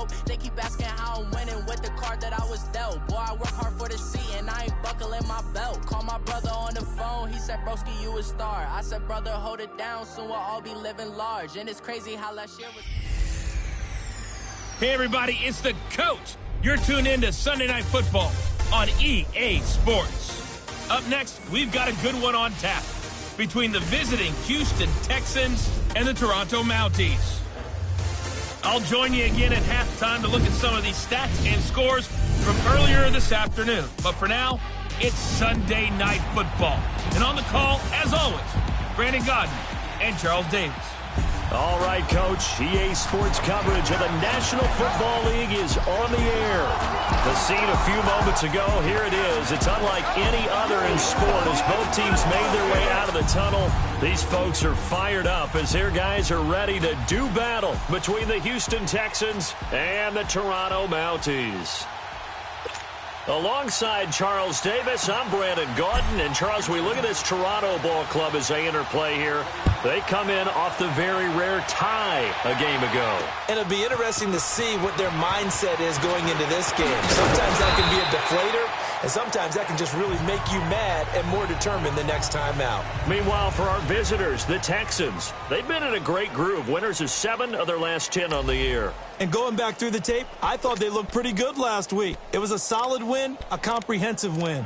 belt. They keep asking how I'm winning with the card that I was dealt. Boy, I work hard for the C and I ain't buckling my belt. Call my brother on the phone, he said, broski, you a star. I said, brother, hold it down, soon we'll all be living large. And it's crazy how last year was... Hey, everybody, it's the coach. You're tuned in to Sunday Night Football on EA Sports. Up next, we've got a good one on tap between the visiting Houston Texans and the Toronto Mounties. I'll join you again at halftime to look at some of these stats and scores from earlier this afternoon. But for now, it's Sunday Night Football. And on the call, as always, Brandon Godden and Charles Davis. All right, Coach. EA Sports coverage of the National Football League is on the air. The scene a few moments ago, here it is. It's unlike any other in sport as both teams made their way out of the tunnel. These folks are fired up as their guys are ready to do battle between the Houston Texans and the Toronto Mounties. Alongside Charles Davis, I'm Brandon Gaudin. And, Charles, we look at this Toronto ball club as they interplay here. They come in off the very rare tie a game ago. And it'll be interesting to see what their mindset is going into this game. Sometimes that can be a deflator, and sometimes that can just really make you mad and more determined the next time out. Meanwhile, for our visitors, the Texans, they've been in a great groove. Winners of 7 of their last 10 on the year. And going back through the tape, I thought they looked pretty good last week. It was a solid win, a comprehensive win.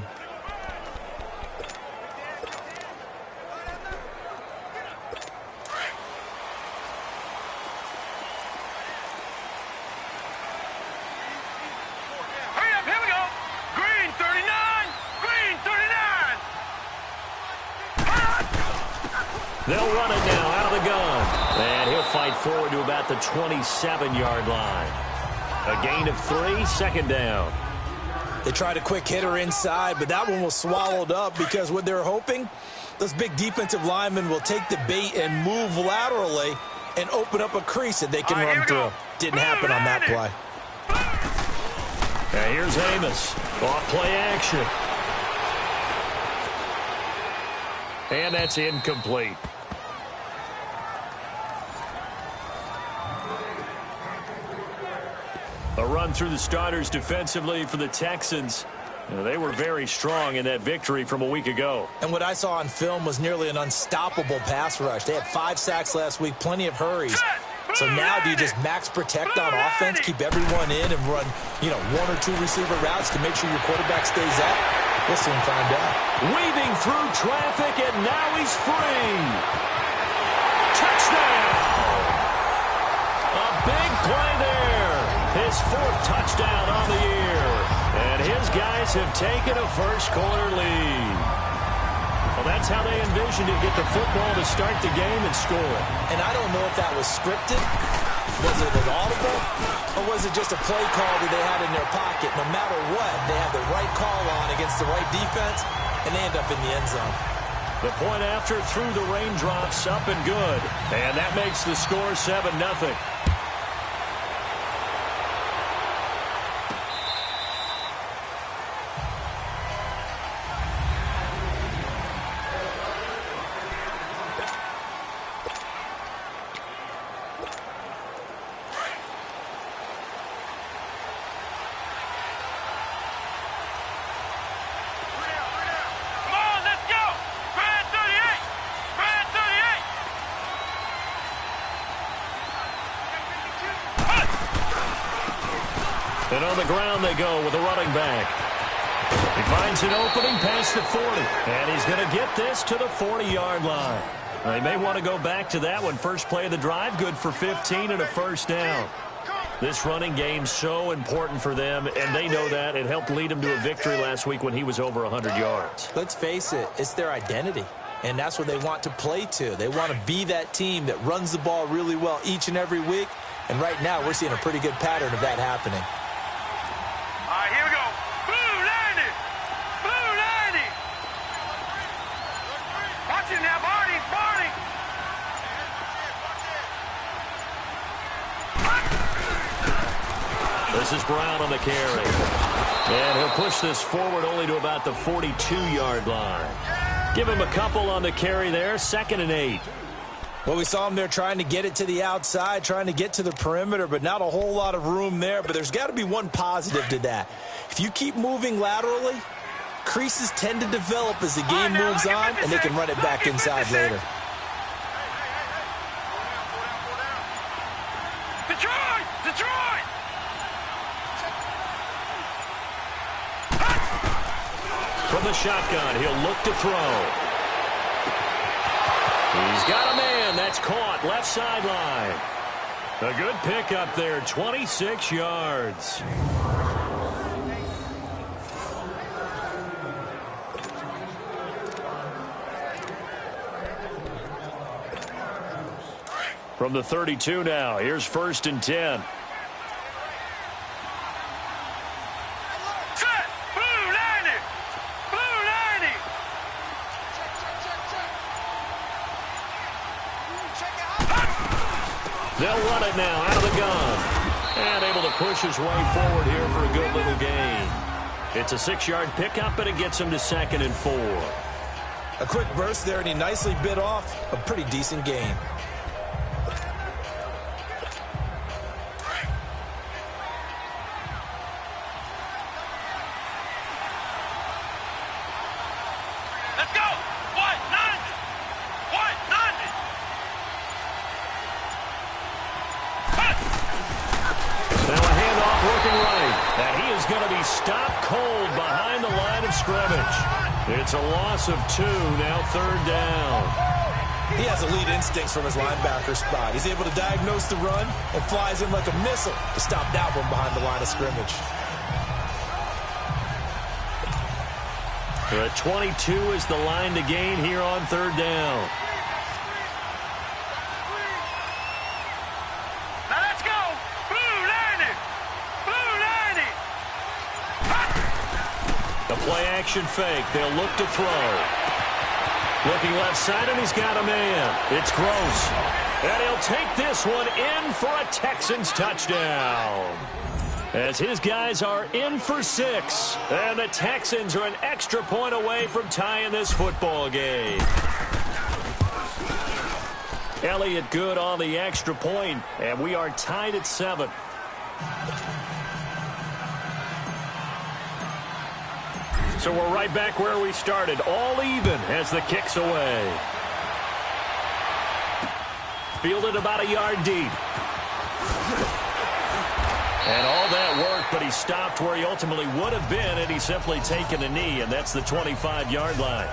They'll run it now out of the gun. And he'll fight forward to about the 27-yard line. A gain of 3, second down. They tried a quick hitter inside, but that one was swallowed up because what they're hoping, those big defensive linemen will take the bait and move laterally and open up a crease that they can run through. Didn't happen on that play. Now here's Amos. Off play action. And that's incomplete. A run through the starters defensively for the Texans. They were very strong in that victory from a week ago. And what I saw on film was nearly an unstoppable pass rush. They had 5 sacks last week, plenty of hurries. So now do you just max protect on offense, keep everyone in and run, 1 or 2 receiver routes to make sure your quarterback stays up? We'll soon find out. Weaving through traffic, and now he's free. Touchdown! A big play there. His 4th touchdown on the year. And his guys have taken a first-quarter lead. Well, that's how they envisioned to get the football to start the game and score. And I don't know if that was scripted. Was it an audible? Or was it just a play call that they had in their pocket? No matter what, they had the right call on against the right defense, and they end up in the end zone. The point after through the raindrops, up and good. And that makes the score 7-0. And on the ground they go with a running back. He finds an opening past the 40. And he's going to get this to the 40-yard line. They may want to go back to that one. First play of the drive, good for 15 and a first down. This running game's so important for them, and they know that. It helped lead them to a victory last week when he was over 100 yards. Let's face it, it's their identity. And that's what they want to play to. They want to be that team that runs the ball really well each and every week. And right now we're seeing a pretty good pattern of that happening. All right, here we go. Blue 90. Blue 90. Watch it now, Barney. Barney. This is Brown on the carry. And he'll push this forward only to about the 42-yard line. Give him a couple on the carry there. 2nd and 8. Well, we saw him there trying to get it to the outside, trying to get to the perimeter, but not a whole lot of room there. But there's got to be one positive to that. If you keep moving laterally, creases tend to develop as the game moves on, and they can run it back inside later. Detroit! Detroit! From the shotgun, he'll look to throw. He's got a man. That's caught left sideline. A good pickup there, 26 yards. From the 32 now, here's 1st and 10. They'll run it now out of the gun. And able to push his way forward here for a good little gain. It's a 6-yard pickup, and it gets him to 2nd and 4. A quick burst there, and he nicely bit off a pretty decent gain. Let's go! 190! 190! Now a handoff working right. And he is going to be stopped cold behind the line of scrimmage. It's a loss of 2, now 3rd down. He has elite instincts from his linebacker spot. He's able to diagnose the run and flies in like a missile to stop that one behind the line of scrimmage. The 22 is the line to gain here on 3rd down. Now let's go! Blue 90! Blue 90! The play action fake. They'll look to throw. Looking left side, and he's got a man. It's Gross. And he'll take this one in for a Texans touchdown. As his guys are in for 6. And the Texans are an extra point away from tying this football game. Elliott good on the extra point, and we are tied at 7. So we're right back where we started, all even as the kick's away. Fielded about a yard deep. And all that work, but he stopped where he ultimately would have been had he simply taken a knee, and that's the 25-yard line.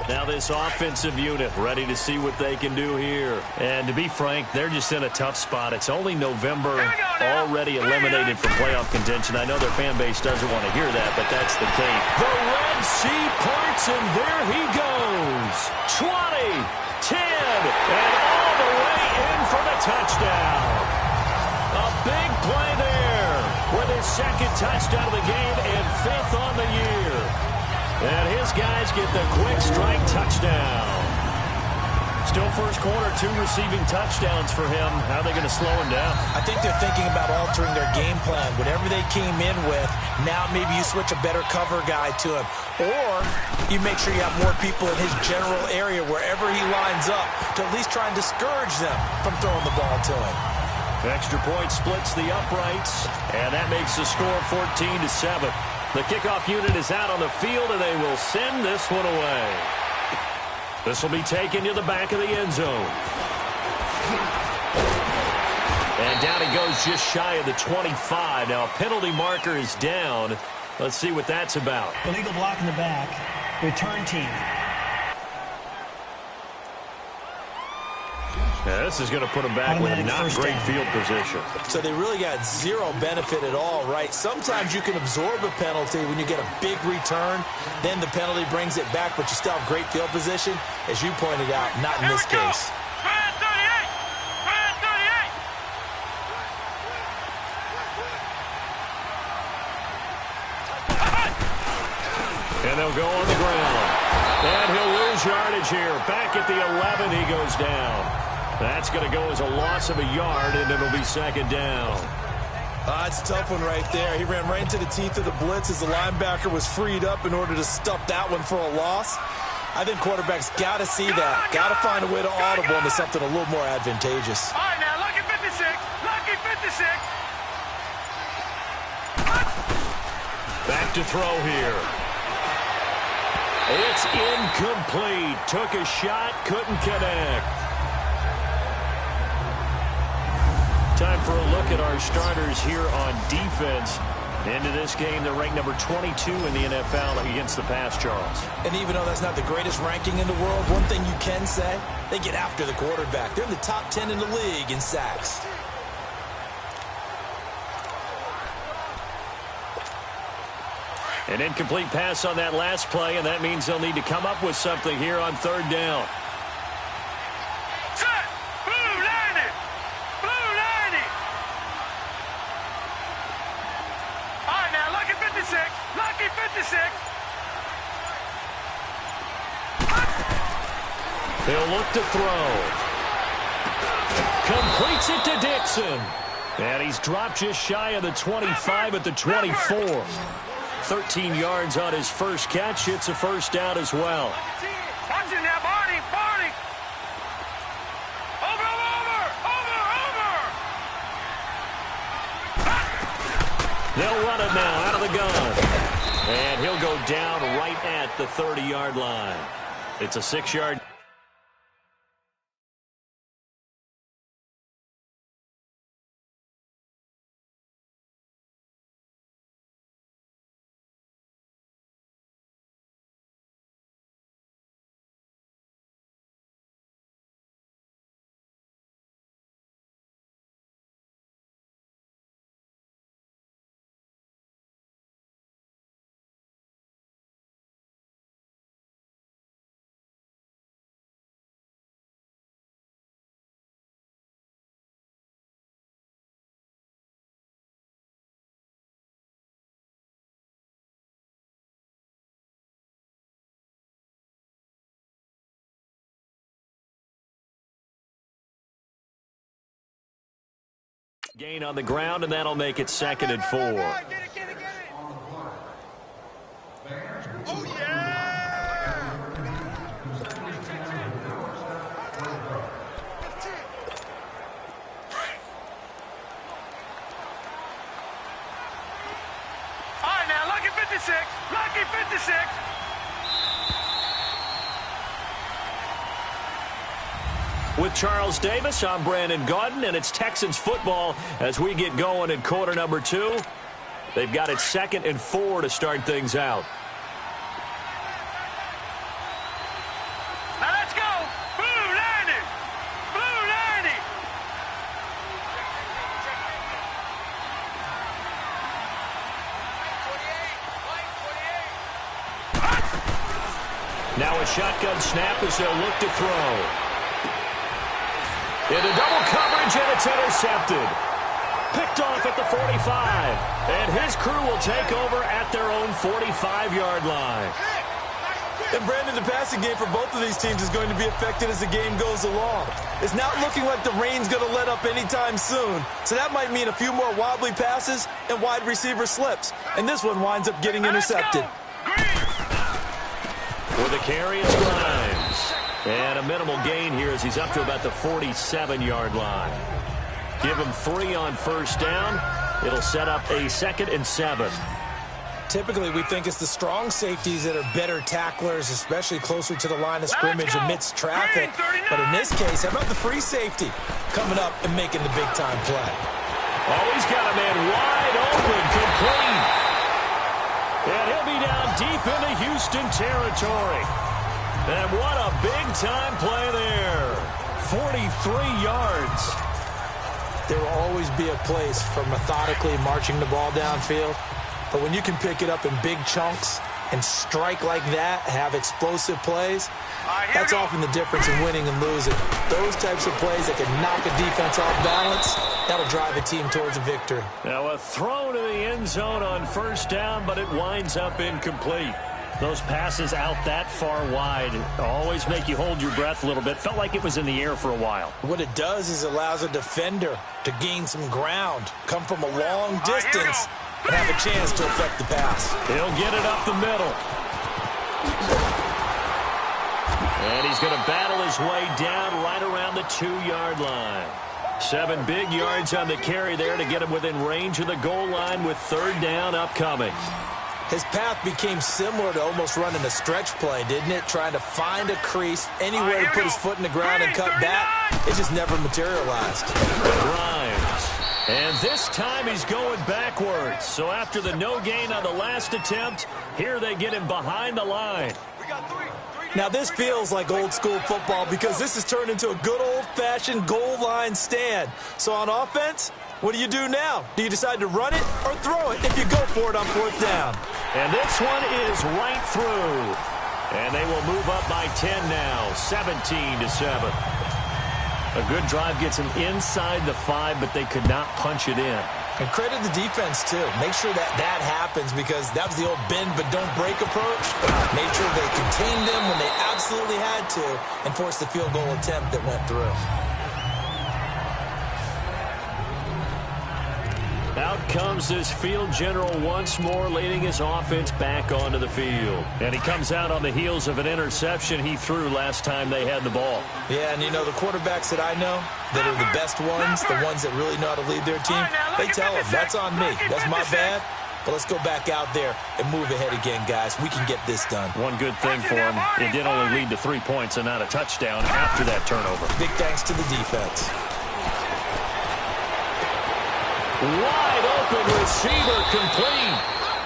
Now this offensive unit ready to see what they can do here. And to be frank, they're just in a tough spot. It's only November, already eliminated from playoff contention. I know their fan base doesn't want to hear that, but that's the case. The Red Sea parts, and there he goes. 20, 10, and all the way in for the touchdown. A big play there with his 2nd touchdown of the game and 5th on the year. And his guys get the quick strike touchdown. Still first quarter, 2 receiving touchdowns for him. How are they going to slow him down? I think they're thinking about altering their game plan. Whatever they came in with, now maybe you switch a better cover guy to him. Or you make sure you have more people in his general area wherever he lines up to at least try and discourage them from throwing the ball to him. Extra point splits the uprights, and that makes the score 14-7. The kickoff unit is out on the field, and they will send this one away. This will be taken to the back of the end zone. And down he goes just shy of the 25. Now a penalty marker is down. Let's see what that's about. Illegal block in the back. Return team. Yeah, this is going to put them back with not great field position. So they really got zero benefit at all, right? Sometimes you can absorb a penalty when you get a big return. Then the penalty brings it back, but you still have great field position. As you pointed out, not in this case. Brand 38! Brand 38! And they'll go on the ground. And he'll lose yardage here. Back at the 11, he goes down. That's going to go as a loss of a yard, and it'll be 2nd down. It's a tough one right there. He ran right into the teeth of the blitz as the linebacker was freed up in order to stuff that one for a loss. I think quarterbacks got to see that. Got to find a way to audible into something a little more advantageous. All right, now, lucky 56. Lucky 56. Back to throw here. It's incomplete. Took a shot, couldn't connect. Time for a look at our starters here on defense. Into this game, they're ranked number 22 in the NFL against the pass, Charles. And even though that's not the greatest ranking in the world, one thing you can say, they get after the quarterback. They're in the top 10 in the league in sacks. An incomplete pass on that last play, and that means they'll need to come up with something here on third down. Set. Blue 90. Blue 90. All right, now, lucky 56. Lucky 56. He'll look to throw. Completes it to Dixon. And he's dropped just shy of the 25 at the 24. 13 yards on his first catch. It's a first down as well. Watch it now, Barney. Barney. Over. They'll run it now out of the gun. And he'll go down right at the 30-yard line. It's a 6-yard. Gain on the ground, and that'll make it 2nd and 4. Get it. Oh, yeah. All right, now, lucky 56. Lucky 56. With Charles Davis, I'm Brandon Gaudin, and it's Texans football as we get going in quarter number 2. They've got it 2nd and 4 to start things out. Now let's go. Blue 90. Blue 90. Now a shotgun snap as they'll look to throw. Into double coverage, and it's intercepted. Picked off at the 45. And his crew will take over at their own 45-yard line. And Brandon, the passing game for both of these teams is going to be affected as the game goes along. It's not looking like the rain's going to let up anytime soon. So that might mean a few more wobbly passes and wide receiver slips. And this one winds up getting intercepted. With a carry, it's Grimes. And a minimal gain here as he's up to about the 47-yard line. Give him 3 on first down. It'll set up a 2nd and 7. Typically, we think it's the strong safeties that are better tacklers, especially closer to the line of scrimmage amidst traffic. But in this case, how about the free safety coming up and making the big-time play? Oh, he's got a man wide open, complete. And he'll be down deep into Houston territory. And what a big-time play there. 43 yards. There will always be a place for methodically marching the ball downfield. But when you can pick it up in big chunks and strike like that, have explosive plays, that's often the difference in winning and losing. Those types of plays that can knock a defense off balance, that'll drive a team towards a victory. Now a throw to the end zone on first down, but it winds up incomplete. Those passes out that far wide always make you hold your breath a little bit. Felt like it was in the air for a while. What it does is it allows a defender to gain some ground, come from a long distance, and have a chance to affect the pass. He'll get it up the middle. And he's going to battle his way down right around the 2-yard line. 7 big yards on the carry there to get him within range of the goal line with 3rd down upcoming. His path became similar to almost running a stretch play, didn't it? Trying to find a crease, anywhere to put his foot in the ground and cut back. It just never materialized. Grimes. And this time he's going backwards. So after the no gain on the last attempt, here they get him behind the line. Now this feels like old school football because this has turned into a good old-fashioned goal line stand. So on offense, what do you do now? Do you decide to run it or throw it if you go for it on 4th down? And this one is right through. And they will move up by 10 now, 17-7. A good drive gets them inside the 5, but they could not punch it in. And credit the defense, too. Make sure that happens because that was the old bend but don't break approach. Made sure they contained them when they absolutely had to and forced the field goal attempt that went through. Out comes this field general once more, leading his offense back onto the field. And he comes out on the heels of an interception he threw last time they had the ball. Yeah, and you know, the quarterbacks that I know that are the best ones, the ones that really know how to lead their team, they tell them, that's on me. That's my bad. But let's go back out there and move ahead again, guys. We can get this done. One good thing for him, it did only lead to 3 points and not a touchdown after that turnover. Big thanks to the defense. Wide open receiver complete.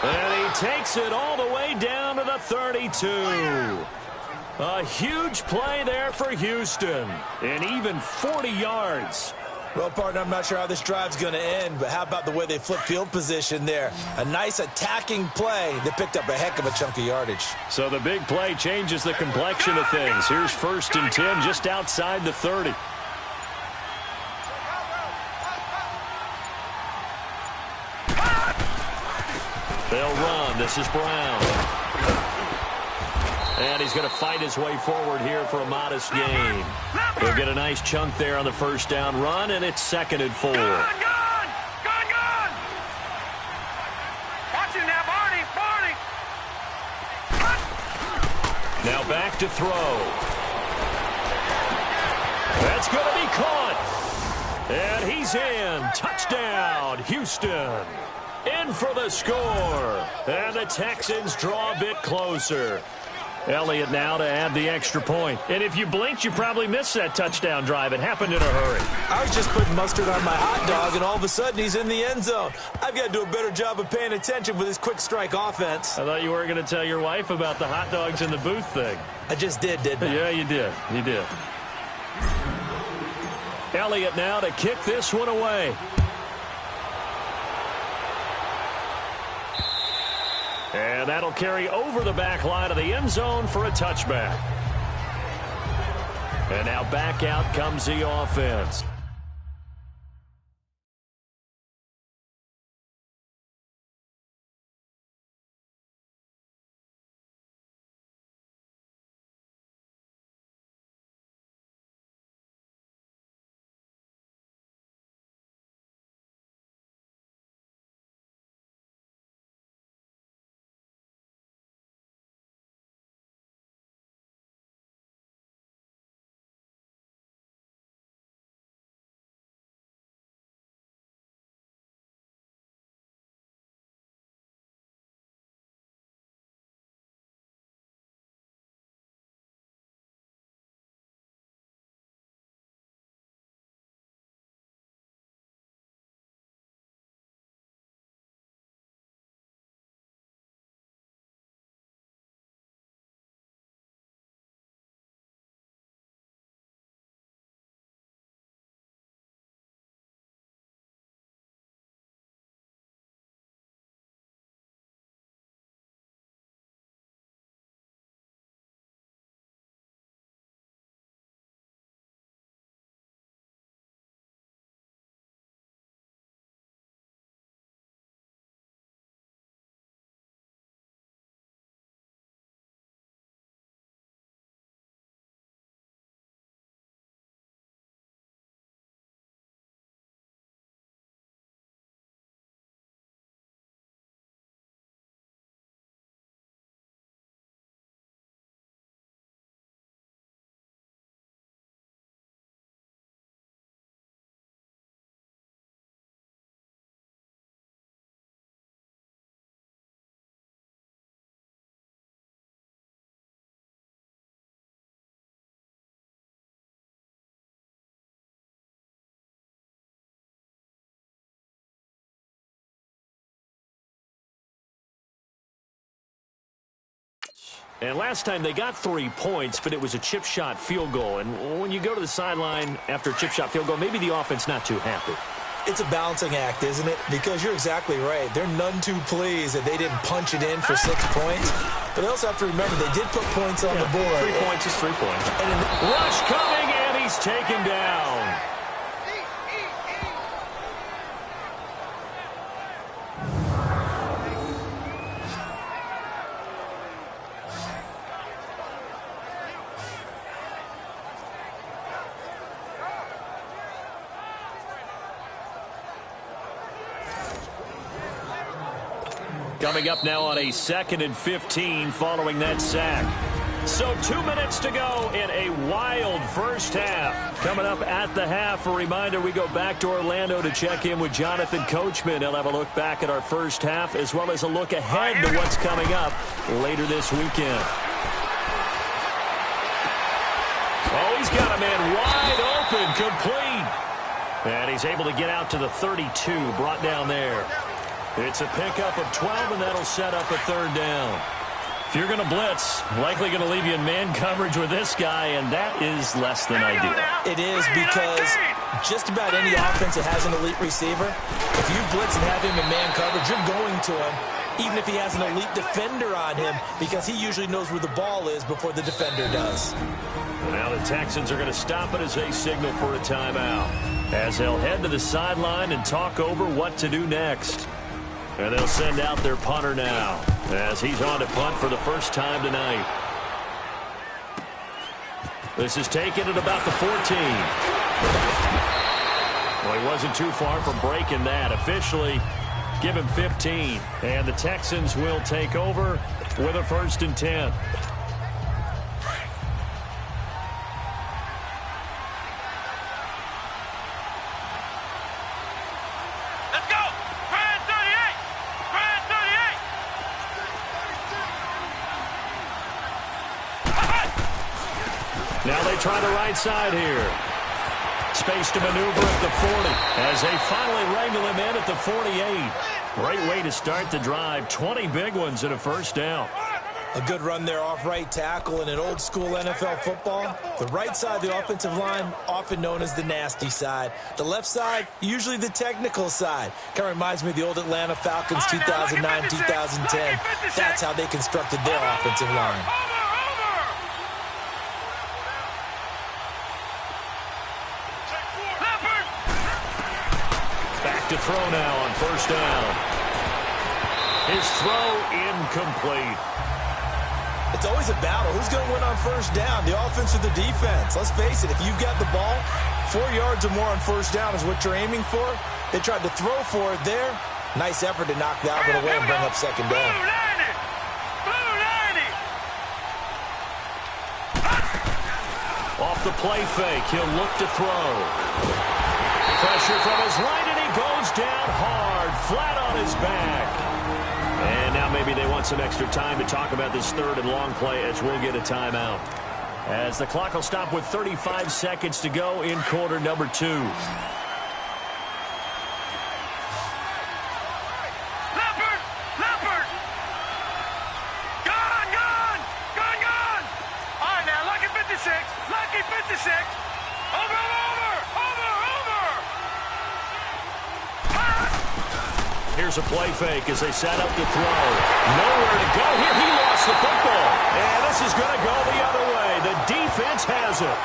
And he takes it all the way down to the 32. A huge play there for Houston. And even 40 yards. Well, partner, I'm not sure how this drive's going to end, but how about the way they flip field position there? A nice attacking play that picked up a heck of a chunk of yardage. So the big play changes the complexion of things. Here's 1st and 10 just outside the 30. They'll run. This is Brown. And he's going to fight his way forward here for a modest gain. They'll get a nice chunk there on the 1st down run, and it's 2nd and 4. Gone! Watch him now, Barney! Now back to throw. That's going to be caught. And he's in. Touchdown, Houston. In for the score. And the Texans draw a bit closer. Elliott now to add the extra point. And if you blinked, you probably missed that touchdown drive. It happened in a hurry. I was just putting mustard on my hot dog, and all of a sudden he's in the end zone. I've got to do a better job of paying attention with this quick strike offense. I thought you weren't going to tell your wife about the hot dogs in the booth thing. I just did, didn't I? Yeah, you did. You did. Elliott now to kick this one away. And that'll carry over the back line of the end zone for a touchback. And now back out comes the offense. And last time they got 3 points, but it was a chip shot field goal. And when you go to the sideline after a chip shot field goal, maybe the offense not too happy. It's a balancing act, isn't it? Because you're exactly right. They're none too pleased that they didn't punch it in for 6 points. But they also have to remember they did put points on the board. 3 points is 3 points. And rush coming, and he's taken down. Coming up now on a 2nd and 15 following that sack. So 2 minutes to go in a wild first half. Coming up at the half, a reminder, we go back to Orlando to check in with Jonathan Coachman. He'll have a look back at our first half as well as a look ahead to what's coming up later this weekend. Oh, he's got a man wide open, complete. And he's able to get out to the 32, brought down there. It's a pickup of 12, and that'll set up a 3rd down. If you're going to blitz, likely going to leave you in man coverage with this guy, and that is less than ideal. It is, because just about any offense that has an elite receiver, if you blitz and have him in man coverage, you're going to him, even if he has an elite defender on him, because he usually knows where the ball is before the defender does. Now the Texans are going to stop it as they signal for a timeout, as they'll head to the sideline and talk over what to do next. And they'll send out their punter now, as he's on to punt for the first time tonight. This is taken at about the 14. Well, he wasn't too far from breaking that. Officially, give him 15. And the Texans will take over with a 1st and 10. Now they try the right side here. Space to maneuver at the 40 as they finally wrangle him in at the 48. Great way to start the drive. 20 big ones and a 1st down. A good run there off right tackle in an old school NFL football. The right side of the offensive line, often known as the nasty side. The left side, usually the technical side. Kind of reminds me of the old Atlanta Falcons 2009, 2010. That's how they constructed their offensive line. To throw now on 1st down. His throw incomplete. It's always a battle. Who's going to win on 1st down, the offense or the defense? Let's face it, if you've got the ball, 4 yards or more on 1st down is what you're aiming for. They tried to throw for it there. Nice effort to knock that one away and bring up 2nd down. Off the play fake, he'll look to throw. Pressure from his right, and he goes down hard, flat on his back. And now maybe they want some extra time to talk about this 3rd and long play, as we'll get a timeout. As the clock will stop with 35 seconds to go in quarter number 2. Leopard! Gone! All right, now, lucky 56. Over! Here's a play fake as they set up to throw. Nowhere to go here. He lost the football. And this is going to go the other way. The defense has it.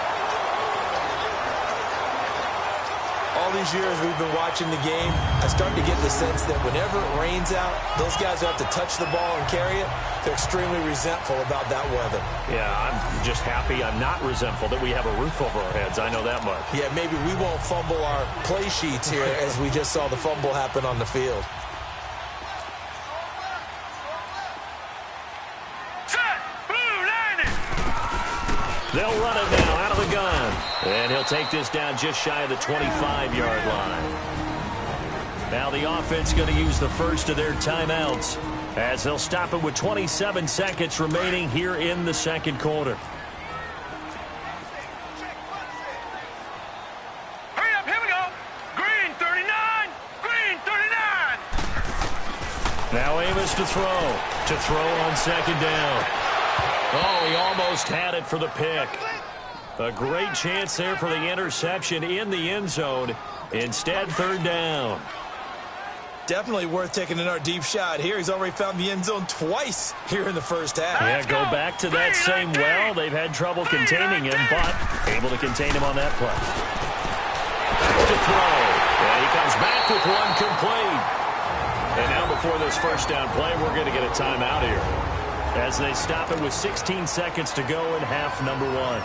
All these years we've been watching the game, I start to get the sense that whenever it rains out, those guys who have to touch the ball and carry it, they're extremely resentful about that weather. Yeah, I'm just happy I'm not resentful that we have a roof over our heads. I know that much. Yeah, maybe we won't fumble our play sheets here as we just saw the fumble happen on the field. They'll run it now out of the gun. And he'll take this down just shy of the 25-yard line. Now the offense going to use the 1st of their timeouts as they'll stop it with 27 seconds remaining here in the 2nd quarter. Hurry up, here we go. Green 39. Now Amos to throw on 2nd down. Oh, he almost had it for the pick. A great chance there for the interception in the end zone. Instead, third down. Definitely worth taking another deep shot here. He's already found the end zone twice here in the first half. Yeah, go back to that same well. They've had trouble containing him, but able to contain him on that play. Back to throw. And he comes back with one complete. And now before this first down play, we're going to get a timeout here, as they stop it with 16 seconds to go in half number one.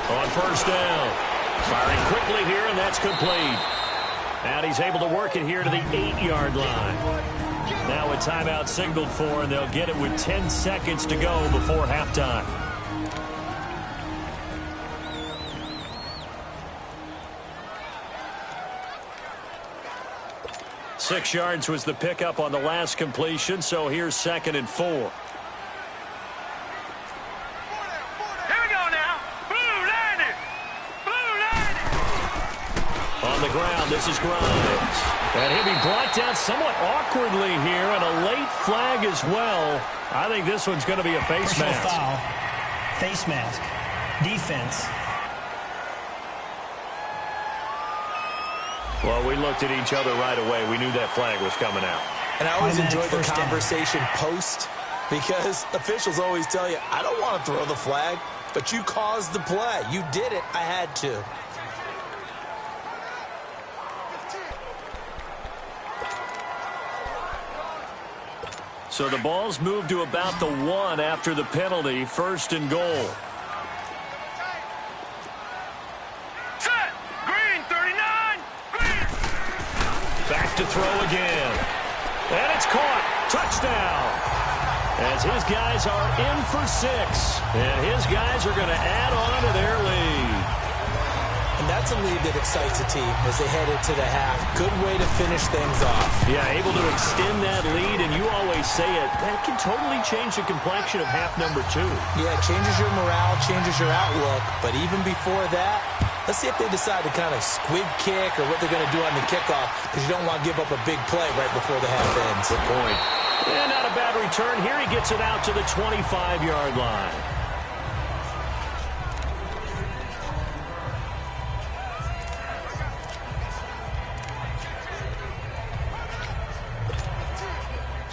On first down. Firing quickly here, and that's complete. And he's able to work it here to the 8-yard line. Now a timeout signaled for, and they'll get it with 10 seconds to go before halftime. Six yards was the pickup on the last completion, so here's 2nd and 4. On the ground, this is Grimes. And he'll be brought down somewhat awkwardly here, and a late flag as well. I think this one's going to be a face mask. Foul. Face mask. Defense. Well, we looked at each other right away. We knew that flag was coming out. And I always enjoy the first down. conversation post, because officials always tell you, I don't want to throw the flag, but you caused the play. You did it. I had to. So the ball's moved to about the 1 after the penalty. 1st and goal. Set. Green, 39. Green. Back to throw again. And it's caught. Touchdown. As his guys are in for 6. And his guys are going to add on to their lead. And that's a lead that excites a team as they head into the half. Good way to finish things off. Yeah, able to extend that lead, and you always say it, that can totally change the complexion of half number 2. Yeah, it changes your morale, changes your outlook. But even before that, let's see if they decide to kind of squib kick or what they're going to do on the kickoff, because you don't want to give up a big play right before the half ends. Good point. And not a bad return. Here he gets it out to the 25-yard line.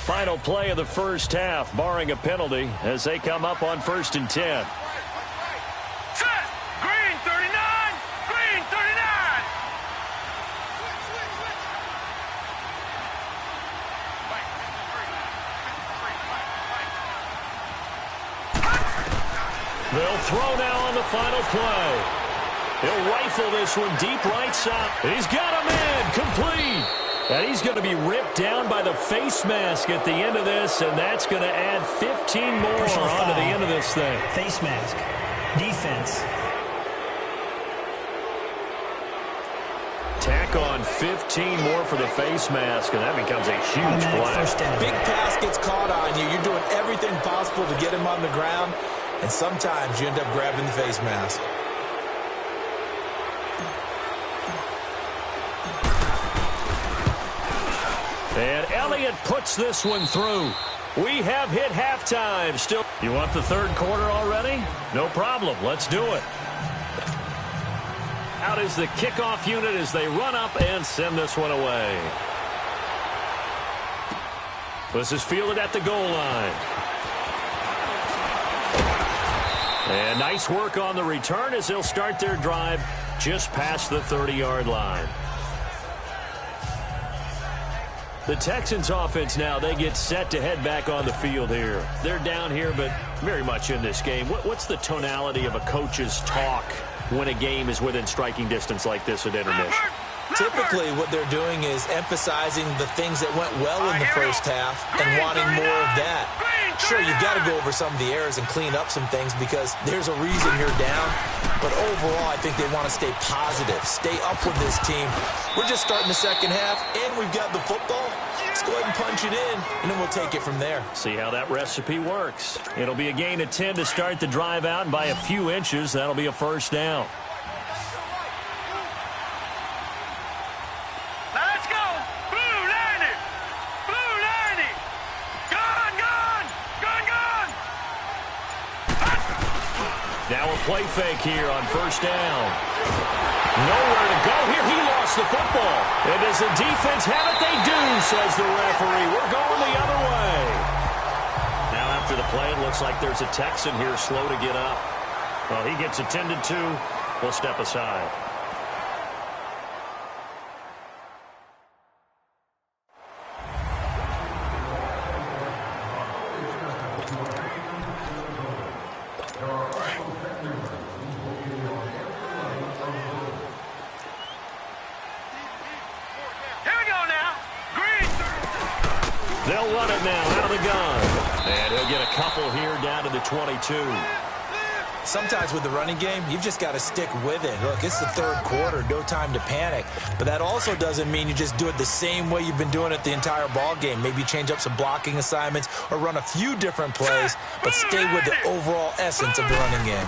Final play of the first half, barring a penalty, as they come up on 1st and 10. Set. Green, 39. Green, 39. They'll throw now on the final play. He'll rifle this one deep right side. He's got him in, complete. And he's going to be ripped down by the face mask at the end of this, and that's going to add 15 more onto the end of this thing. Face mask. Defense. Tack on 15 more for the face mask, and that becomes a huge play. Big pass gets caught on you. You're doing everything possible to get him on the ground, and sometimes you end up grabbing the face mask. And Elliott puts this one through. We have hit halftime. Still, you want the third quarter already? No problem. Let's do it. Out is the kickoff unit as they run up and send this one away. This is fielded at the goal line. And nice work on the return as they'll start their drive just past the 30-yard line. The Texans offense now, they get set to head back on the field here. They're down here, but very much in this game. What's the tonality of a coach's talk when a game is within striking distance like this at intermission? Typically, what they're doing is emphasizing the things that went well in the first half and wanting more of that. Sure, you've got to go over some of the errors and clean up some things because there's a reason you're down, But overall, I think they want to stay positive, stay up with this team. We're just starting the second half, and we've got the football. Let's go ahead and punch it in, and then we'll take it from there. See how that recipe works. It'll be a gain of 10 to start the drive out, and by a few inches, that'll be a first down. Let's go! Blue 90! Blue 90! Gone, gone! Gone, gone! Now a play fake here on first down. Nowhere to go here. He lost the football. And does the defense have it? They do, says the referee. We're going the other way. Now after the play, it looks like there's a Texan here slow to get up. Well, he gets attended to. We'll step aside. They'll run it now out of the gun. And he'll get a couple here down to the 22. Sometimes with the running game, you've just got to stick with it. Look, it's the third quarter, no time to panic. But that also doesn't mean you just do it the same way you've been doing it the entire ball game. Maybe change up some blocking assignments or run a few different plays, but stay with the overall essence of the running game.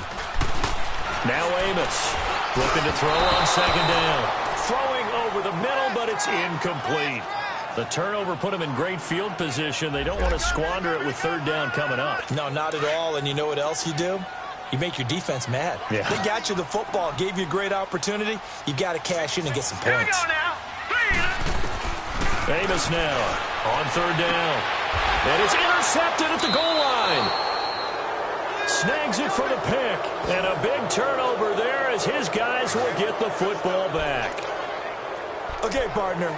Now Amos looking to throw on second down. Throwing over the middle, but it's incomplete. The turnover put them in great field position. They don't want to squander it with third down coming up. No, not at all. And you know what else you do? You make your defense mad. Yeah. They got you the football, gave you a great opportunity. You got to cash in and get some points. Here we go now. Amos now on third down. And it's intercepted at the goal line. Snags it for the pick. And a big turnover there as his guys will get the football back. Okay, partner,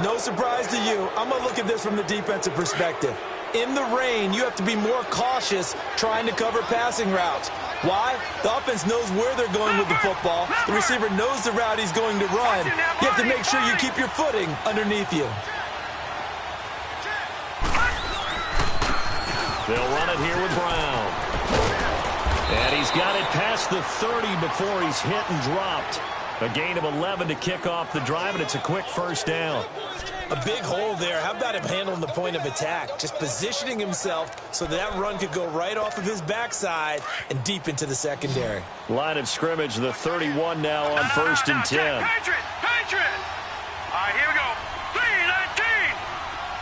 no surprise to you. I'm going to look at this from the defensive perspective. In the rain, you have to be more cautious trying to cover passing routes. Why? The offense knows where they're going with the football. The receiver knows the route he's going to run. You have to make sure you keep your footing underneath you. They'll run it here with Brown. And he's got it past the 30 before he's hit and dropped. A gain of 11 to kick off the drive, and it's a quick first down. A big hole there. How about him handling the point of attack? Just positioning himself so that run could go right off of his backside and deep into the secondary. Line of scrimmage, the 31 now on first and 10. Patriot! Patriot! All right, here we go. 3-19!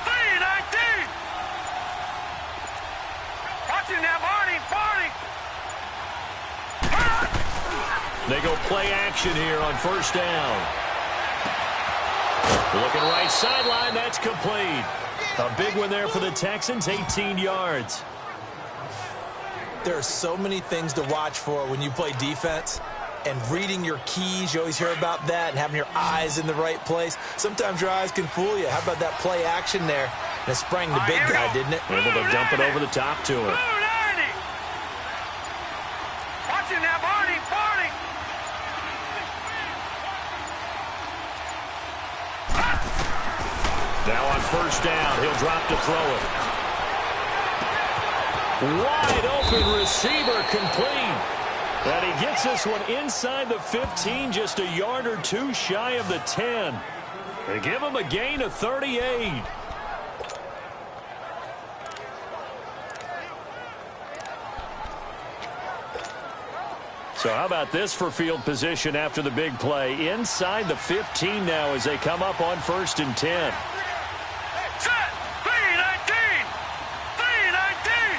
3-19! Watch him now, Barney! Barney! They go play action here on first down. Looking right sideline, that's complete. A big one there for the Texans, 18 yards. There are so many things to watch for when you play defense. And reading your keys, you always hear about that, and having your eyes in the right place. Sometimes your eyes can fool you. How about that play action there? And it sprang the big guy, didn't it? Able to dump it over the top to him. Watch him now, Barney! Barney! Now on first down, he'll drop to throw it. Wide open receiver complete. And he gets this one inside the 15, just a yard or two shy of the 10. They give him a gain of 38. So how about this for field position after the big play? Inside the 15 now as they come up on first and 10. Set! 3-19! 3-19!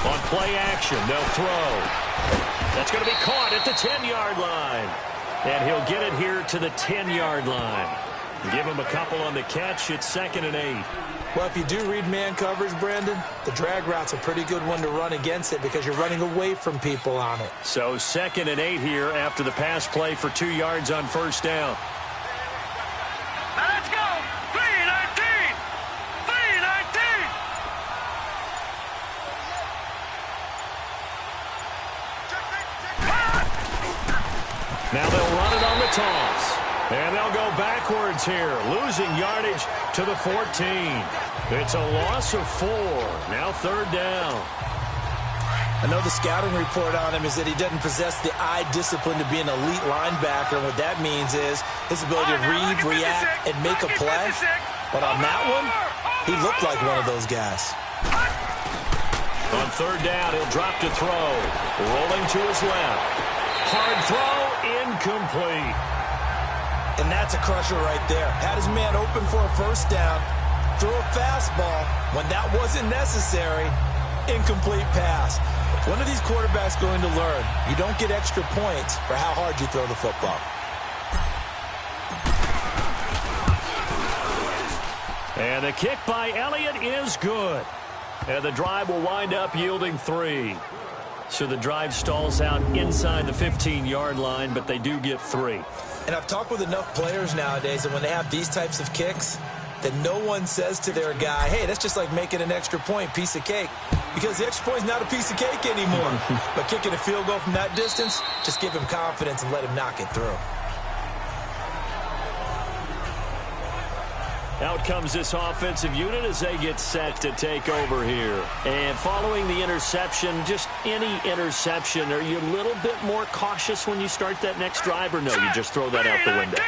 On play action, they'll throw. That's going to be caught at the 10-yard line. And he'll get it here to the 10-yard line. Give him a couple on the catch. It's 2nd and 8. Well, if you do read man coverage, Brandon, the drag route's a pretty good one to run against it because you're running away from people on it. So 2nd and 8 here after the pass play for 2 yards on first down. Now let's go! 3-19! 3-19! Now they'll run it on the toss. And they'll go backwards here, losing yardage to the 14. It's a loss of 4. Now 3rd down. I know the scouting report on him is that he doesn't possess the eye discipline to be an elite linebacker. And what that means is his ability to read, react, and make a play. But on that one, he looked like one of those guys. On third down, he'll drop to throw. Rolling to his left. Hard throw, incomplete. And that's a crusher right there. Had his man open for a first down. Threw a fastball when that wasn't necessary. Incomplete pass. When are these quarterbacks going to learn? You don't get extra points for how hard you throw the football. And the kick by Elliott is good. And the drive will wind up yielding 3. So the drive stalls out inside the 15-yard line, but they do get 3. And I've talked with enough players nowadays that when they have these types of kicks, that no one says to their guy, hey, that's just like making an extra point, piece of cake. Because the extra point is not a piece of cake anymore. But kicking a field goal from that distance, just give him confidence and let him knock it through. Out comes this offensive unit as they get set to take over here. And following the interception, just any interception, are you a little bit more cautious when you start that next drive, or no, you just throw that out the window?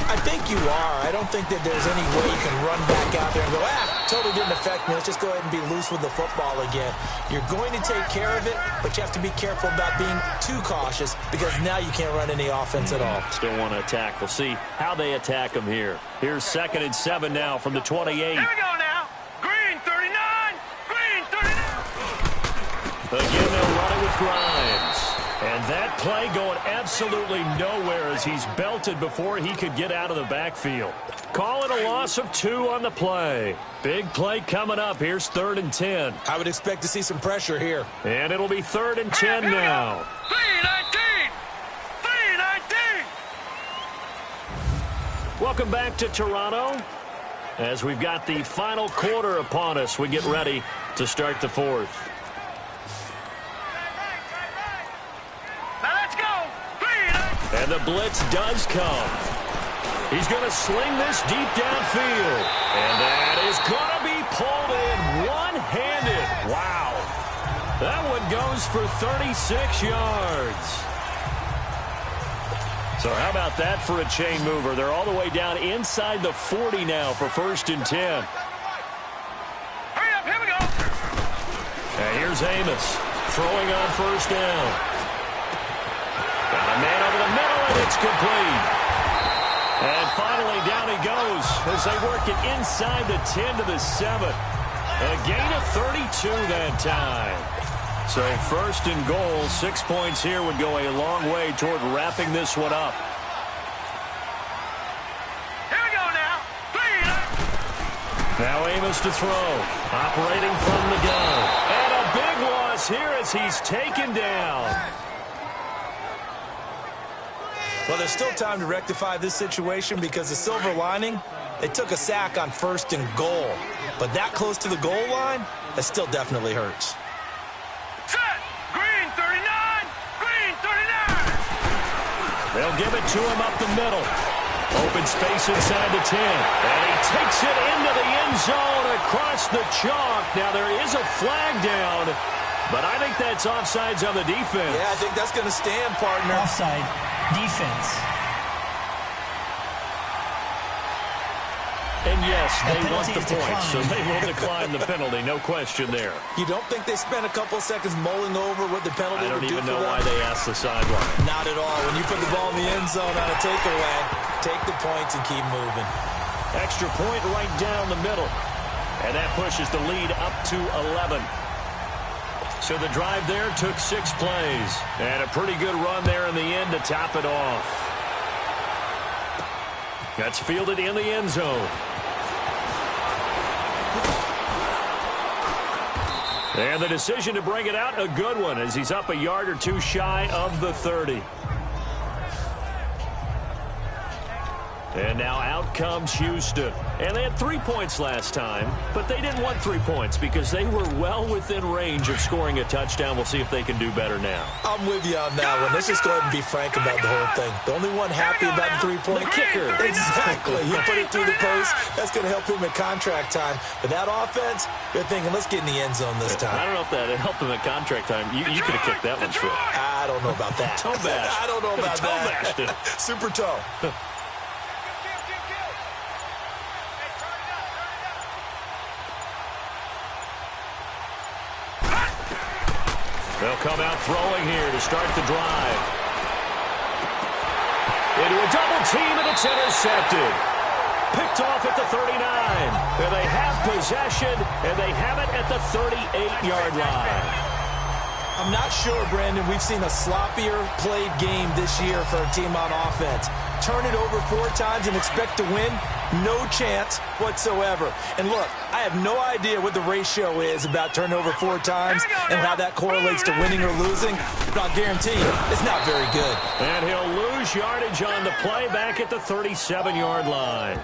I think you are. I don't think that there's any way you can run back out there and go, totally didn't affect me. Let's just go ahead and be loose with the football again. You're going to take care of it, but you have to be careful about being too cautious because now you can't run any offense at all. Still want to attack. We'll see how they attack them here. Here's 2nd and 7 now from the 28. Here we go now. Green 39. Green 39. Again, they'll run it with Grimes. And that play going absolutely nowhere as he's belted before he could get out of the backfield. Call it a loss of 2 on the play. Big play coming up. Here's 3rd and 10. I would expect to see some pressure here. And it'll be 3rd and 10 now. 319. 319. Welcome back to Toronto. As we've got the final quarter upon us, we get ready to start the 4th. And the blitz does come. He's going to sling this deep downfield. And that is going to be pulled in one-handed. Wow. That one goes for 36 yards. So how about that for a chain mover? They're all the way down inside the 40 now for 1st and 10. Hurry up, here we go. And here's Amos throwing on 1st down. Got a man over the middle, and it's complete. And finally, down he goes as they work it inside the 10 to the 7. A gain of 32 that time. So 1st and goal, 6 points here would go a long way toward wrapping this one up. Here we go now. Now Amos to throw. Operating from the gun. And a big loss here as he's taken down. Well, there's still time to rectify this situation because the silver lining, they took a sack on 1st and goal. But that close to the goal line, that still definitely hurts. Set. Green 39. Green 39. They'll give it to him up the middle. Open space inside the 10. And he takes it into the end zone across the chalk. Now there is a flag down, but I think that's offsides on the defense. Yeah, I think that's going to stand, partner. Offside. Defense. And yes, they want the point, so they will decline the penalty. No question there. You don't think they spent a couple seconds mulling over what the penalty would do for them? I don't even know why they asked the sideline. Not at all. When you put the ball in the end zone on a takeaway, take the points and keep moving. Extra point right down the middle. And that pushes the lead up to 11. So the drive there took 6 plays. And a pretty good run there in the end to top it off. That's fielded in the end zone. And the decision to bring it out, a good one, as he's up a yard or 2 shy of the 30. And now out comes Houston. And they had 3 points last time, but they didn't want 3 points because they were well within range of scoring a touchdown. We'll see if they can do better now. I'm with you on that one. Let's just go ahead and be frank about the whole thing. The only one happy about the three-point kicker. Exactly. He put it through the post. That's going to help him at contract time. But that offense, they're thinking, let's get in the end zone this time. I don't know if that helped him at contract time. You could have kicked that one short. I don't know about that. Toe bash. I don't know about toe bashed it. Super toe. They'll come out throwing here to start the drive. Into a double team, and it's intercepted. Picked off at the 39. And they have possession, and they have it at the 38-yard line. I'm not sure, Brandon, we've seen a sloppier played game this year for a team on offense. Turn it over 4 times and expect to win? No chance whatsoever. And look, I have no idea what the ratio is about turning over 4 times and how that correlates to winning or losing, but I'll guarantee you, it's not very good. And he'll lose yardage on the play back at the 37-yard line.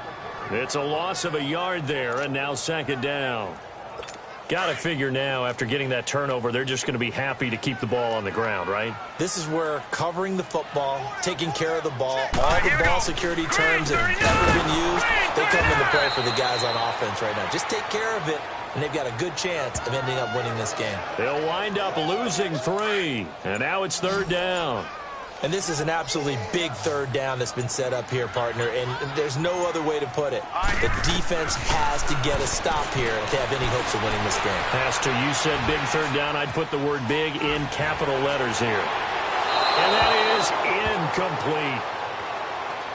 It's a loss of a yard there, and now second down. Got to figure now, after getting that turnover, they're just going to be happy to keep the ball on the ground, right? This is where covering the football, taking care of the ball, all the ball security terms that have ever been used, they come into play for the guys on offense right now. Just take care of it, and they've got a good chance of ending up winning this game. They'll wind up losing 3, and now it's third down. And this is an absolutely big third down that's been set up here, partner, and there's no other way to put it. The defense has to get a stop here if they have any hopes of winning this game. Pastor, you said big third down. I'd put the word big in capital letters here. And that is incomplete.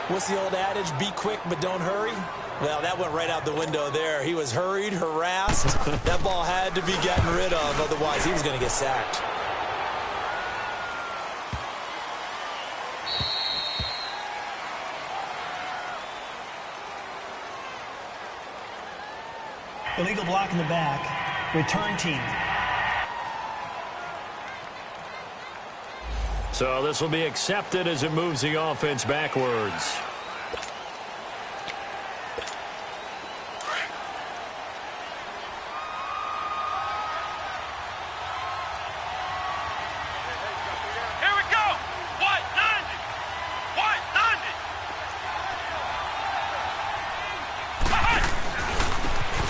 What's the old adage? Be quick, but don't hurry? Well, that went right out the window there. He was hurried, harassed. That ball had to be gotten rid of, otherwise he was going to get sacked. Illegal block in the back. Return team. So this will be accepted as it moves the offense backwards. Here we go. What? London. What? London.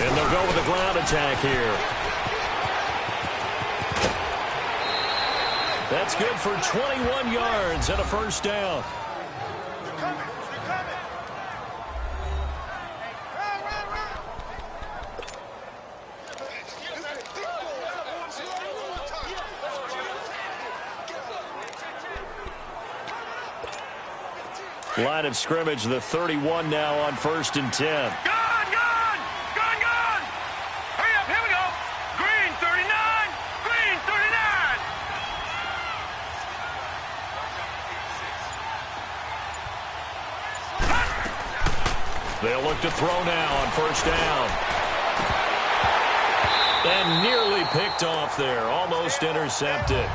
And they'll go with a ground attack here. That's good for 21 yards and a first down. Line of scrimmage, the 31 now on 1st and 10. They'll look to throw now on 1st down. And nearly picked off there. Almost intercepted.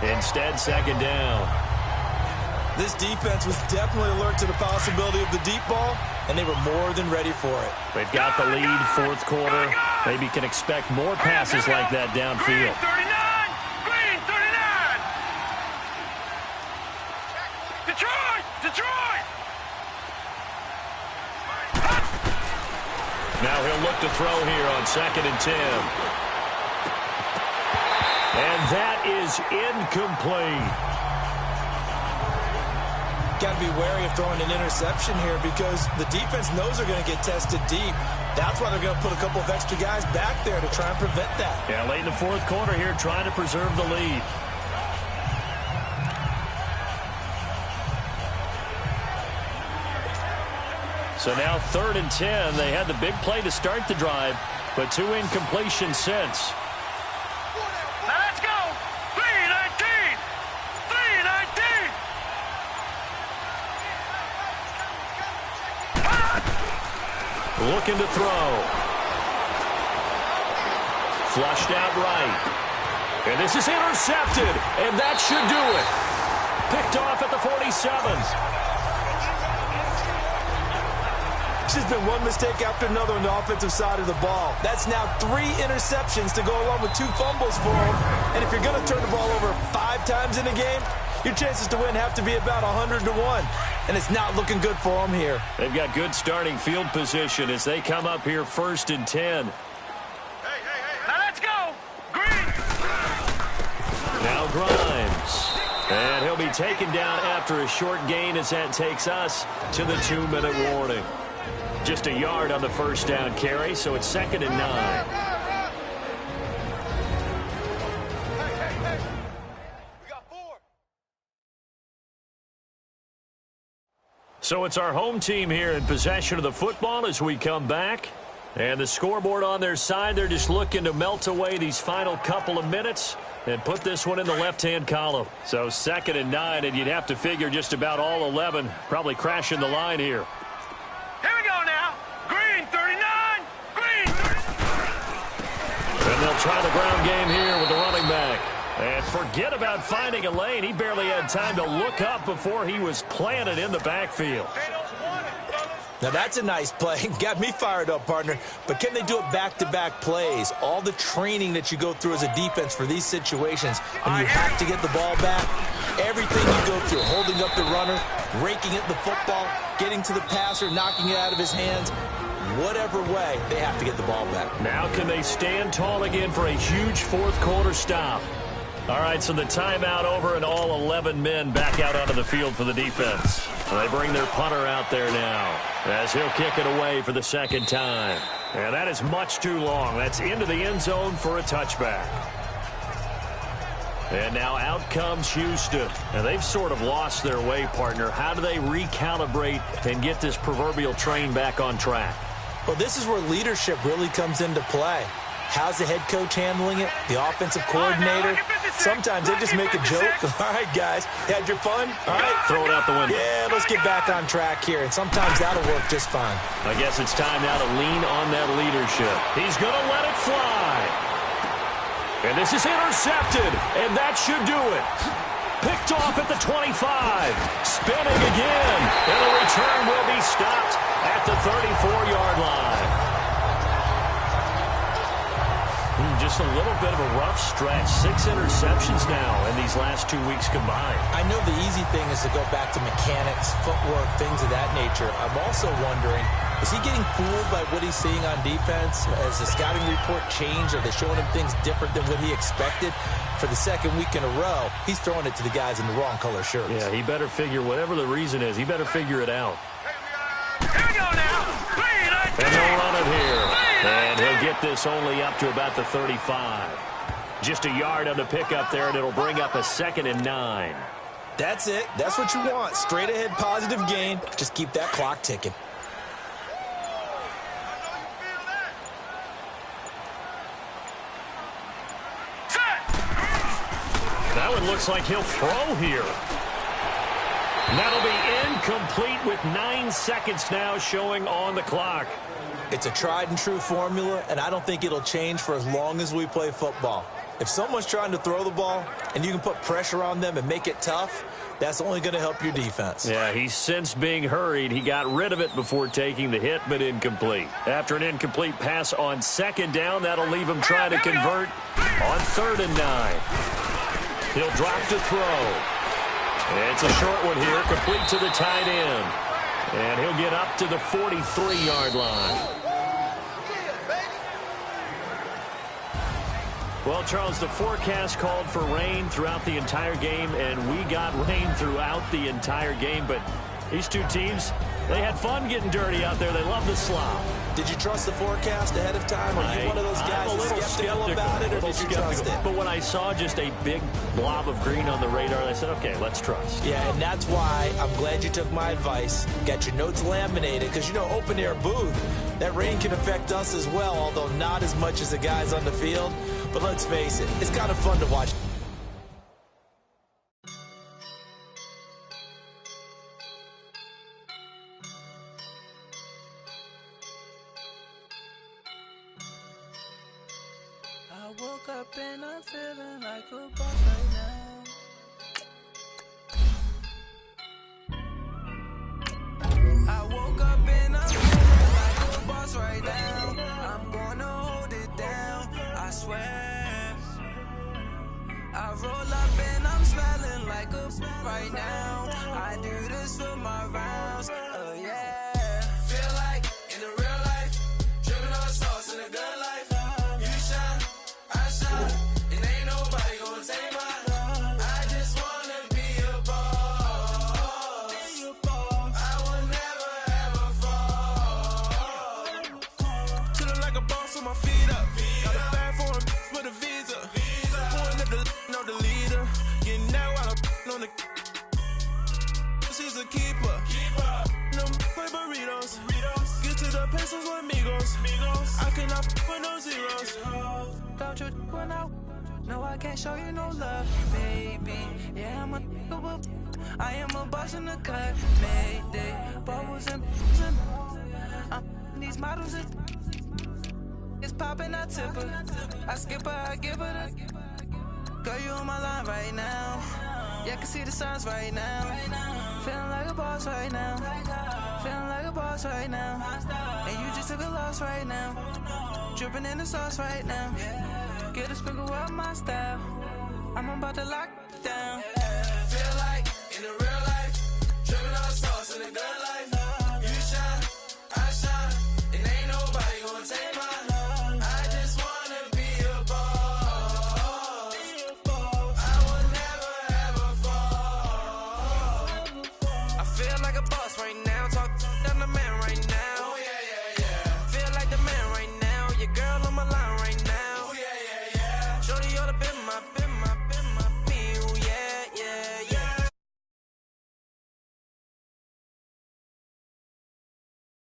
Instead, 2nd down. This defense was definitely alert to the possibility of the deep ball, and they were more than ready for it. They've got the lead, 4th quarter. Maybe can expect more passes like that downfield. Green 39. Detroit! Detroit! Now he'll look to throw here on 2nd and 10. And that is incomplete. Got to be wary of throwing an interception here because the defense knows they're going to get tested deep. That's why they're going to put a couple of extra guys back there to try and prevent that. Yeah, late in the 4th quarter here, trying to preserve the lead. So now 3rd and 10. They had the big play to start the drive, but 2 incompletions since. Now let's go. 3-19. 3-19. Looking to throw. Flushed out right. And this is intercepted, and that should do it. Picked off at the 47. It's just been one mistake after another on the offensive side of the ball. That's now 3 interceptions to go along with 2 fumbles for him. And if you're going to turn the ball over 5 times in a game, your chances to win have to be about 100 to 1. And it's not looking good for them here. They've got good starting field position as they come up here 1st and 10. Now let's go. Green. Now Grimes. And he'll be taken down after a short gain as that takes us to the 2-minute warning. Just a yard on the first down carry, so it's 2nd and 9. So it's our home team here in possession of the football as we come back. And the scoreboard on their side, they're just looking to melt away these final couple of minutes and put this one in the left-hand column. So 2nd and 9, and you'd have to figure just about all 11 probably crashing the line here. Here we go now. Green 39. Green 39. And they'll try the ground game here with the running back. And forget about finding a lane. He barely had time to look up before he was planted in the backfield. Now, that's a nice play. Got me fired up, partner. But can they do it back-to-back plays? All the training that you go through as a defense for these situations, and you have to get the ball back. Everything you go through, holding up the runner, raking at the football, getting to the passer, knocking it out of his hands. Whatever way, they have to get the ball back. Now can they stand tall again for a huge fourth-quarter stop? All right, so the timeout over and all 11 men back out onto the field for the defense. They bring their punter out there now as he'll kick it away for the 2nd time. And that is much too long. That's into the end zone for a touchback. And now out comes Houston. And they've sort of lost their way, partner. How do they recalibrate and get this proverbial train back on track? Well, this is where leadership really comes into play. How's the head coach handling it? The offensive coordinator? Sometimes they just make a joke. All right, guys, had your fun? All right. Throw it out the window. Yeah, let's get back on track here. And sometimes that'll work just fine. I guess it's time now to lean on that leadership. He's going to let it fly. And this is intercepted, and that should do it. Picked off at the 25. Spinning again. And the return will be stopped at the 34-yard line. Just a little bit of a rough stretch. 6 interceptions now in these last 2 weeks combined. I know the easy thing is to go back to mechanics, footwork, things of that nature. I'm also wondering, is he getting fooled by what he's seeing on defense? Has the scouting report changed? Are they showing him things different than what he expected? For the 2nd week in a row, he's throwing it to the guys in the wrong color shirts. Yeah, he better figure, whatever the reason is, he better figure it out. Here we go now. Green. And they'll run it here. And he'll get this only up to about the 35. Just a yard on the pickup there, and it'll bring up a 2nd and 9. That's it. That's what you want. Straight ahead, positive gain. Just keep that clock ticking. That one looks like he'll throw here. That'll be incomplete with 9 seconds now showing on the clock. It's a tried-and-true formula, and I don't think it'll change for as long as we play football. If someone's trying to throw the ball and you can put pressure on them and make it tough, that's only going to help your defense. Yeah, he's since being hurried. He got rid of it before taking the hit, but incomplete. After an incomplete pass on 2nd down, that'll leave him trying to convert on 3rd and 9. He'll drop to throw. It's a short one here, complete to the tight end. And he'll get up to the 43-yard line. Well, Charles, the forecast called for rain throughout the entire game, and we got rain throughout the entire game. But these two teams, they had fun getting dirty out there. They love the slop. Did you trust the forecast ahead of time? Are you one of those guys that's skeptical about it, or did you trust it? But when I saw just a big blob of green on the radar, I said, okay, let's trust. Yeah, and that's why I'm glad you took my advice. Got your notes laminated, because, you know, open-air booth, that rain can affect us as well, although not as much as the guys on the field. But let's face it, it's kind of fun to watch. I woke up and I'm feeling like a boss right now. I woke up and I'm feeling right now. I do this for my rounds, oh yeah. Feel like in the real life, dripping on sauce in the good life. You shine, I shine, and ain't nobody gonna take mine. I just wanna be a boss. I will never ever fall. Chillin' like a boss with my feet up. Got a bag for him with a visa. Pulling up the know the leader. Getting that while I'm on the. She's a keeper. No play burritos. Get to the pesos with amigos. I cannot with no zeros. Don't you run out? No, I can't show you no love, baby. Yeah, I'm a whoop. I am a boss in the cut. Mayday, bubbles and these models it's popping, I tip her. I skip her, I give her the. Girl, you on my line right now. Yeah, I can see the signs right now. Feeling like a boss right now. Feeling like a boss right now. And you just took a loss right now. Dripping in the sauce right now. Get a sprinkle of my style. I'm about to lock it down.